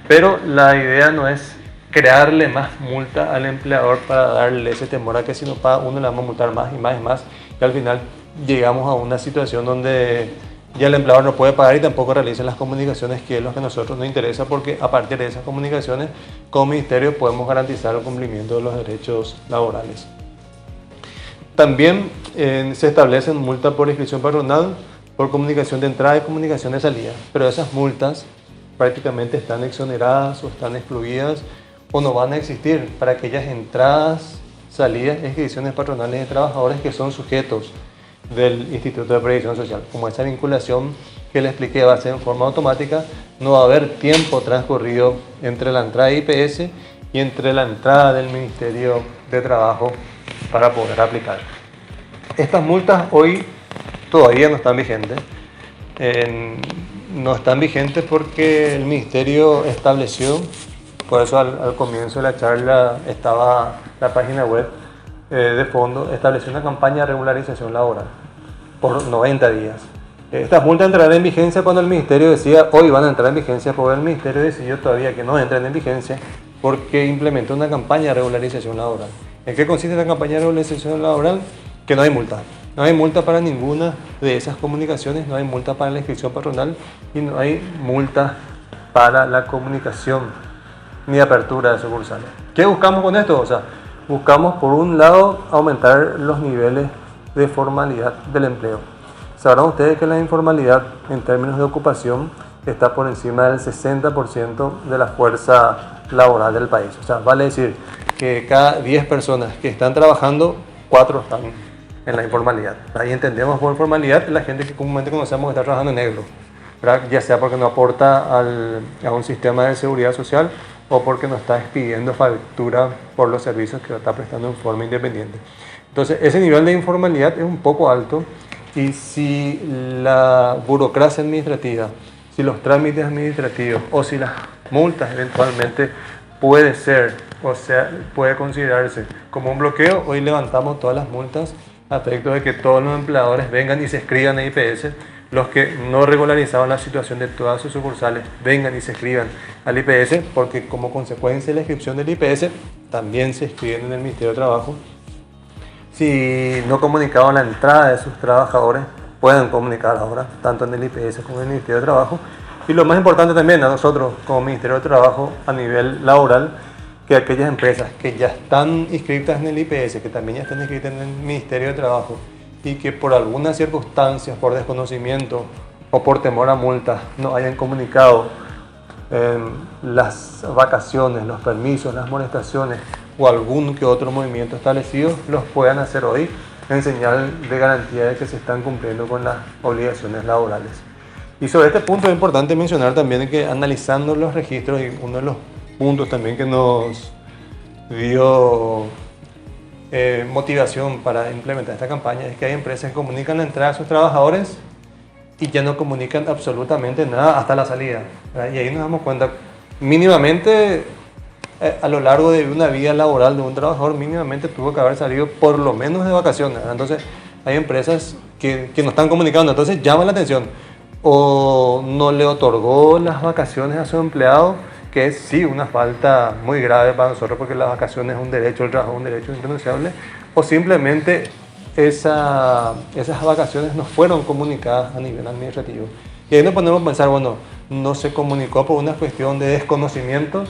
Pero la idea no es crearle más multa al empleador para darle ese temor a que si no paga uno le vamos a multar más y más y más, y al final llegamos a una situación donde ya el empleador no puede pagar y tampoco realiza las comunicaciones, que es lo que a nosotros nos interesa, porque a partir de esas comunicaciones como ministerio podemos garantizar el cumplimiento de los derechos laborales. También se establecen multas por inscripción patronal, por comunicación de entrada y comunicación de salida, pero esas multas prácticamente están exoneradas o están excluidas o no van a existir para aquellas entradas, salidas y inscripciones patronales de trabajadores que son sujetos del Instituto de Previsión Social. Como esa vinculación que le expliqué va a ser en forma automática, no va a haber tiempo transcurrido entre la entrada de IPS y entre la entrada del Ministerio de Trabajo para poder aplicar. Estas multas hoy todavía no están vigentes. No están vigentes porque el Ministerio estableció, por eso al comienzo de la charla estaba la página web de fondo, estableció una campaña de regularización laboral por 90 días. Estas multas entrarán en vigencia cuando el Ministerio decía, hoy van a entrar en vigencia, porque el Ministerio decidió todavía que no entren en vigencia porque implementó una campaña de regularización laboral. ¿En qué consiste esta campaña de regularización laboral? Que no hay multa. No hay multa para ninguna de esas comunicaciones, no hay multa para la inscripción patronal y no hay multa para la comunicación ni apertura de sucursales. ¿Qué buscamos con esto? O sea, buscamos por un lado aumentar los niveles de formalidad del empleo. Sabrán ustedes que la informalidad en términos de ocupación está por encima del 60% de la fuerza laboral del país. O sea, vale decir que cada 10 personas que están trabajando, 4 están en la informalidad. Ahí entendemos por informalidad la gente que comúnmente conocemos que está trabajando en negro, ¿verdad? Ya sea porque no aporta a un sistema de seguridad social o porque no está expidiendo factura por los servicios que lo está prestando en forma independiente. Entonces, ese nivel de informalidad es un poco alto, y si la burocracia administrativa, si los trámites administrativos o si las multas eventualmente puede ser, o sea, puede considerarse como un bloqueo, hoy levantamos todas las multas a efecto de que todos los empleadores vengan y se inscriban en IPS. Los que no regularizaban la situación de todas sus sucursales vengan y se inscriban al IPS, porque como consecuencia de la inscripción del IPS también se inscriben en el Ministerio de Trabajo. Si no comunicaban la entrada de sus trabajadores, pueden comunicar ahora, tanto en el IPS como en el Ministerio de Trabajo. Y lo más importante también a nosotros como Ministerio de Trabajo a nivel laboral, que aquellas empresas que ya están inscritas en el IPS, que también ya están inscritas en el Ministerio de Trabajo, y que por algunas circunstancias, por desconocimiento o por temor a multas, no hayan comunicado las vacaciones, los permisos, las molestaciones o algún que otro movimiento establecido, los puedan hacer hoy en señal de garantía de que se están cumpliendo con las obligaciones laborales. Y sobre este punto es importante mencionar también que analizando los registros, y uno de los puntos también que nos dio motivación para implementar esta campaña es que hay empresas que comunican la entrada a sus trabajadores y ya no comunican absolutamente nada hasta la salida, ¿verdad? Y ahí nos damos cuenta, mínimamente a lo largo de una vida laboral de un trabajador, mínimamente tuvo que haber salido por lo menos de vacaciones, ¿verdad? Entonces hay empresas que no están comunicando, entonces llama la atención, o no le otorgó las vacaciones a su empleado, que es sí una falta muy grave para nosotros, porque las vacaciones es un derecho, el trabajo es un derecho irrenunciable, o simplemente esas vacaciones no fueron comunicadas a nivel administrativo. Y ahí nos ponemos a pensar, bueno, no se comunicó por una cuestión de desconocimiento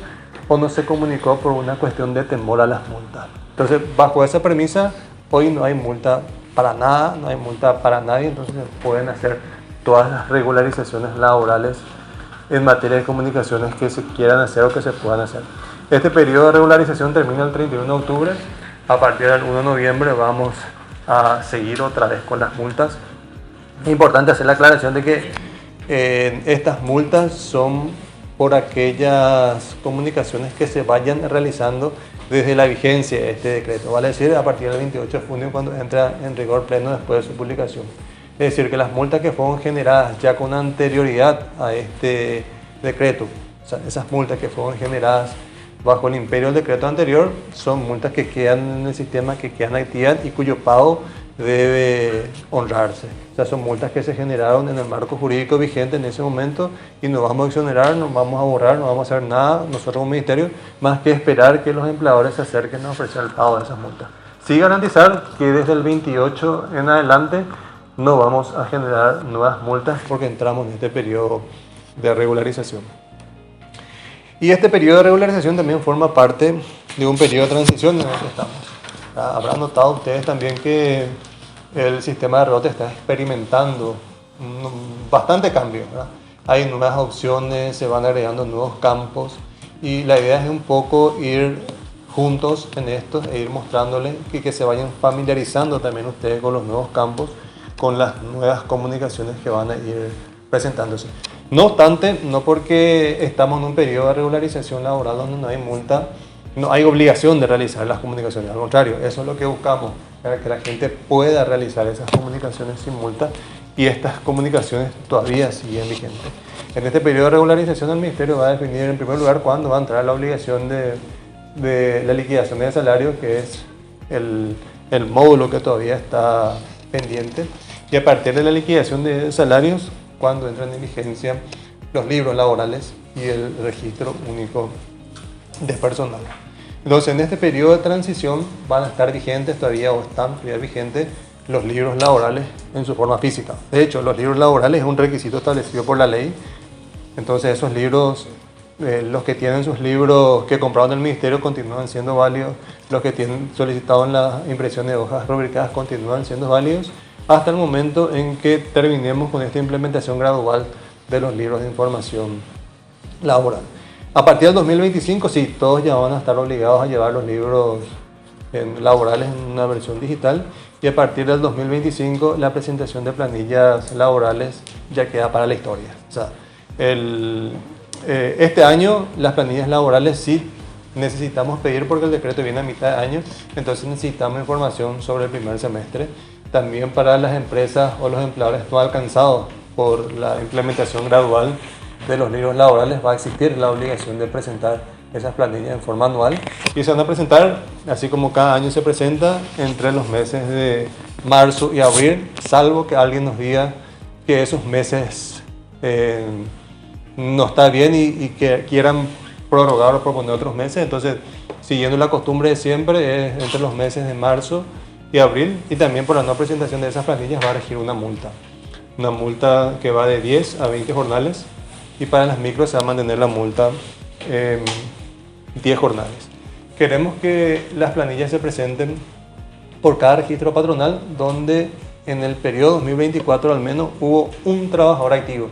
o no se comunicó por una cuestión de temor a las multas. Entonces, bajo esa premisa, hoy no hay multa para nada, no hay multa para nadie, entonces se pueden hacer todas las regularizaciones laborales en materia de comunicaciones que se quieran hacer o que se puedan hacer. Este periodo de regularización termina el 31 de octubre. A partir del 1 de noviembre vamos a seguir otra vez con las multas. Es importante hacer la aclaración de que estas multas son por aquellas comunicaciones que se vayan realizando desde la vigencia de este decreto, vale decir, a partir del 28 de junio, cuando entra en rigor pleno después de su publicación. Es decir, que las multas que fueron generadas ya con anterioridad a este decreto, o sea, esas multas que fueron generadas bajo el imperio del decreto anterior, son multas que quedan en el sistema, que quedan activas y cuyo pago debe honrarse. O sea, son multas que se generaron en el marco jurídico vigente en ese momento y no vamos a exonerar, no vamos a borrar, no vamos a hacer nada nosotros como ministerio, más que esperar que los empleadores se acerquen a ofrecer el pago de esas multas. Sí garantizar que desde el 28 en adelante no vamos a generar nuevas multas porque entramos en este periodo de regularización. Y este periodo de regularización también forma parte de un periodo de transición en el que estamos. Habrán notado ustedes también que el sistema de ROTE está experimentando bastante cambio, ¿verdad? Hay nuevas opciones, se van agregando nuevos campos y la idea es un poco ir juntos en esto e ir mostrándoles que se vayan familiarizando también ustedes con los nuevos campos, con las nuevas comunicaciones que van a ir presentándose. No obstante, no porque estamos en un periodo de regularización laboral donde no hay multa, no hay obligación de realizar las comunicaciones. Al contrario, eso es lo que buscamos, para que la gente pueda realizar esas comunicaciones sin multa y estas comunicaciones todavía siguen vigentes. En este periodo de regularización el Ministerio va a definir en primer lugar cuándo va a entrar la obligación de la liquidación de salario, que es el módulo que todavía está pendiente, y a partir de la liquidación de salarios, cuando entran en vigencia los libros laborales y el registro único de personal. Entonces, en este periodo de transición van a estar vigentes todavía, o están todavía vigentes, los libros laborales en su forma física. De hecho, los libros laborales es un requisito establecido por la ley. Entonces, esos libros, los que tienen sus libros que compraron del Ministerio continúan siendo válidos, los que tienen solicitado en la impresión de hojas rubricadas continúan siendo válidos, hasta el momento en que terminemos con esta implementación gradual de los libros de información laboral. A partir del 2025, sí, todos ya van a estar obligados a llevar los libros laborales en una versión digital, y a partir del 2025 la presentación de planillas laborales ya queda para la historia. O sea, este año las planillas laborales sí necesitamos pedir porque el decreto viene a mitad de año, entonces necesitamos información sobre el primer semestre. También para las empresas o los empleadores no alcanzados por la implementación gradual de los libros laborales va a existir la obligación de presentar esas planillas en forma anual, y se van a presentar, así como cada año se presenta, entre los meses de marzo y abril, salvo que alguien nos diga que esos meses no está bien y que quieran prorrogar o proponer otros meses. Entonces, siguiendo la costumbre de siempre, es entre los meses de marzo y abril, y también por la no presentación de esas planillas va a regir una multa que va de 10 a 20 jornales, y para las micros se va a mantener la multa 10 jornales. Queremos que las planillas se presenten por cada registro patronal donde en el periodo 2024 al menos hubo un trabajador activo.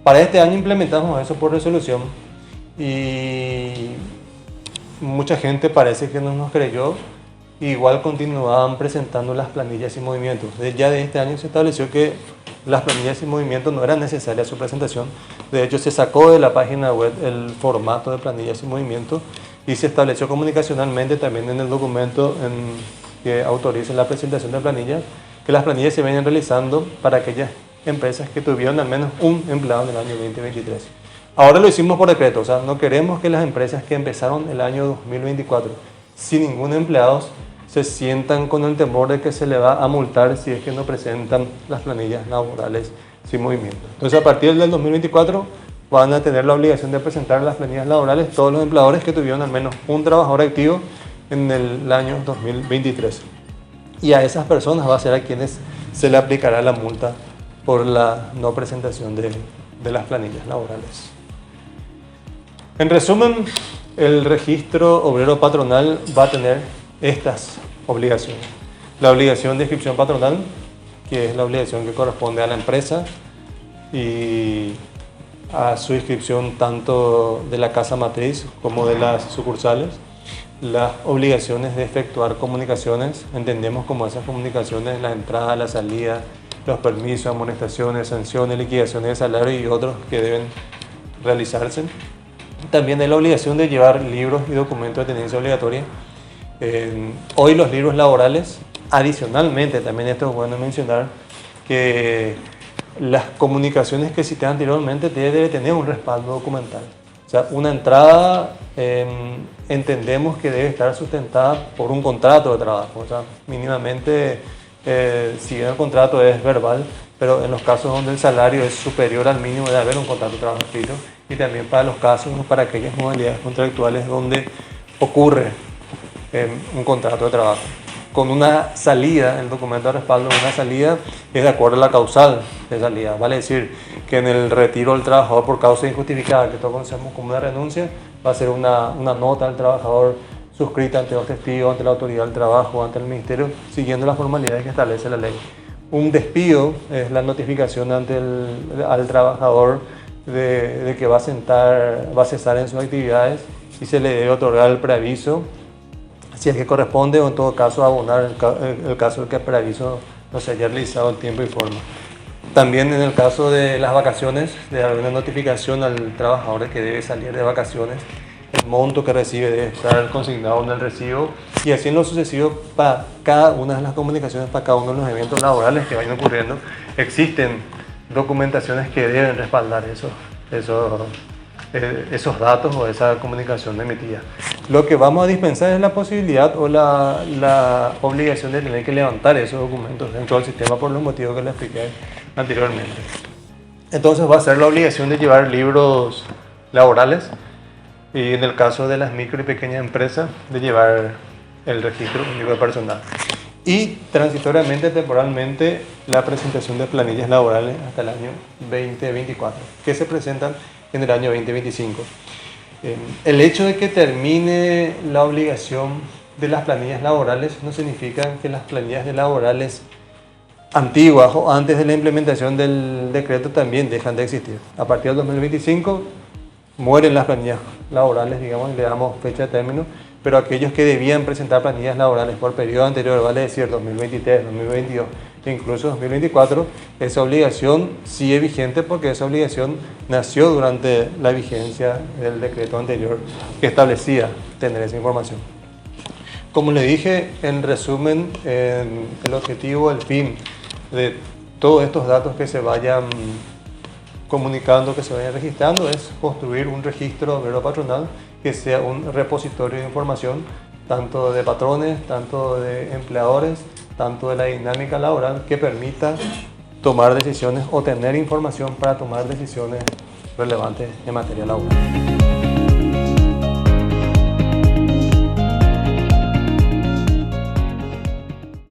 Para este año implementamos eso por resolución y mucha gente parece que no nos creyó. Igual continuaban presentando las planillas sin movimiento. Ya de este año se estableció que las planillas sin movimiento no eran necesarias su presentación. De hecho, se sacó de la página web el formato de planillas sin movimiento y se estableció comunicacionalmente también en el documento que autoriza la presentación de planillas, que las planillas se vienen realizando para aquellas empresas que tuvieron al menos un empleado en el año 2023. Ahora lo hicimos por decreto, o sea, no queremos que las empresas que empezaron el año 2024 sin ningún empleado se sientan con el temor de que se le va a multar si es que no presentan las planillas laborales sin movimiento. Entonces, a partir del 2024 van a tener la obligación de presentar las planillas laborales todos los empleadores que tuvieron al menos un trabajador activo en el año 2023. Y a esas personas va a ser a quienes se le aplicará la multa por la no presentación de las planillas laborales. En resumen, el registro obrero patronal va a tener estas obligaciones. La obligación de inscripción patronal, que es la obligación que corresponde a la empresa y a su inscripción tanto de la casa matriz como de las sucursales. Las obligaciones de efectuar comunicaciones, entendemos como esas comunicaciones, la entrada, la salida, los permisos, amonestaciones, sanciones, liquidaciones de salario y otros que deben realizarse. También hay la obligación de llevar libros y documentos de tenencia obligatoria. Hoy los libros laborales, adicionalmente, también esto es bueno mencionar, que las comunicaciones que cité anteriormente debe tener un respaldo documental. O sea, una entrada entendemos que debe estar sustentada por un contrato de trabajo. O sea, mínimamente, si bien el contrato es verbal, pero en los casos donde el salario es superior al mínimo debe haber un contrato de trabajo escrito, y también para los casos, para aquellas modalidades contractuales donde ocurre un contrato de trabajo. Con una salida, el documento de respaldo de una salida es de acuerdo a la causal de salida. Vale decir que en el retiro del trabajador por causa injustificada, que todos conocemos como una renuncia, va a ser una nota del trabajador suscrita ante los testigos, ante la autoridad del trabajo, ante el ministerio, siguiendo las formalidades que establece la ley. Un despido es la notificación al trabajador de que va a cesar en sus actividades y se le debe otorgar el preaviso, si es que corresponde, o en todo caso abonar el caso del que el preaviso no se haya realizado en tiempo y forma. También en el caso de las vacaciones, de haber una notificación al trabajador de que debe salir de vacaciones, el monto que recibe debe estar consignado en el recibo, y así en lo sucesivo para cada una de las comunicaciones, para cada uno de los eventos laborales que vayan ocurriendo. Existen documentaciones que deben respaldar esos datos o esa comunicación emitida. Lo que vamos a dispensar es la posibilidad o la obligación de tener que levantar esos documentos dentro del sistema por los motivos que les expliqué anteriormente. Entonces va a ser la obligación de llevar libros laborales, y en el caso de las micro y pequeñas empresas de llevar el registro único de personal. Y transitoriamente, temporalmente, la presentación de planillas laborales hasta el año 2024, que se presentan en el año 2025. El hecho de que termine la obligación de las planillas laborales no significa que las planillas laborales antiguas o antes de la implementación del decreto también dejan de existir. A partir del 2025 mueren las planillas laborales, digamos, y le damos fecha de término, pero aquellos que debían presentar planillas laborales por periodo anterior, vale decir 2023, 2022 e incluso 2024, esa obligación sigue vigente porque esa obligación nació durante la vigencia del decreto anterior que establecía tener esa información. Como le dije, en resumen, el objetivo, el fin de todos estos datos que se vayan comunicando, que se vayan registrando, es construir un registro obrero patronal que sea un repositorio de información, tanto de patrones, tanto de empleadores, tanto de la dinámica laboral, que permita tomar decisiones o tener información para tomar decisiones relevantes en materia laboral.